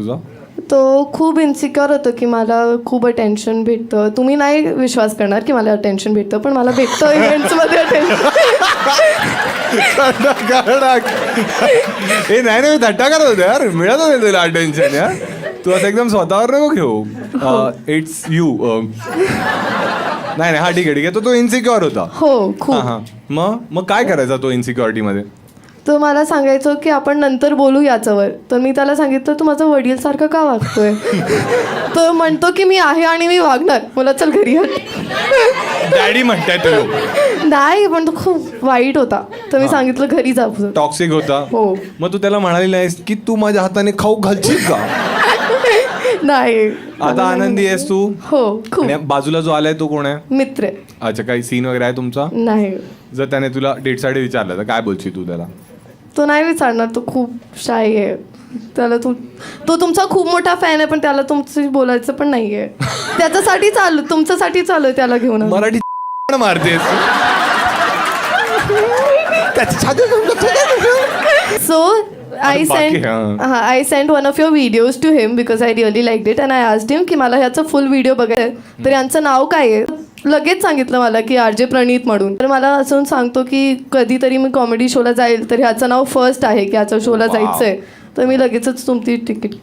तुझा? तो खूप इन्सिक्युअर होतो की मला खूप अटेन्शन भेटतं. तुम्ही नाही विश्वास करणार की मला अटेन्शन भेटतं, पण मला भेटतं इव्हेंट्समध्ये अटेन्शन. हे नाही मी थट्टा करत होते यार, मिळत होते तुला अटेन्शन यार. तू असं एकदम स्वतःवर नको घेऊ. It's you. नाही हा ठीक आहे तो इन्सिक्युअर होता. हो खूप. हां मग काय करायचा तो इन्सिक्युरिटीमध्ये? तो मला सांगायचो की आपण नंतर बोलू याच्यावर. तर मी त्याला सांगितलं तू माझं वडीलसारखं का वागतोय. तो म्हणतो की मी आहे आणि मी वागणार. मला चल घरी डॅडी म्हणताय तू? नाही, पण तो खूप वाईट होता. तर मी सांगितलं घरी जा. टॉक्सिक होता. हो. मग तू त्याला म्हणाली नाहीस की तू माझ्या हाताने खाऊ घालशील का? नाही. आता आनंदी आहेस तू? हो खूप. आणि बाजूला जो आलाय तो कोण आहे? मित्र आहे. अच्छा, काही सीन वगैरे आहे तुमचा? नाही. जर त्याने तुला डेटसाठी विचारलं तर काय बोलशील तू त्याला? तो नाही विचारणार. तो खूप शाय आहे. त्याला तो तुमचा खूप मोठा फॅन आहे, पण त्याला तुमचं बोलायचं पण नाही आहे. त्याच्यासाठी तुमच्यासाठी चालू आहे त्याला घेऊन. Marathi मारतेस. So I sent one of your videos to him because I really liked it and I asked him की मला ह्याचं फुल व्हिडिओ बघायचं. तर यांचं नाव काय आहे? लगेच सांगितलं मला की RJ प्रणीत म्हणून. तर मला असं सांगतो की कधीतरी मी कॉमेडी शोला जाईल तर ह्याचं नाव फर्स्ट आहे की ह्याच्या शोला जायचं आहे. तर मी लगेचच तुमची तिकीट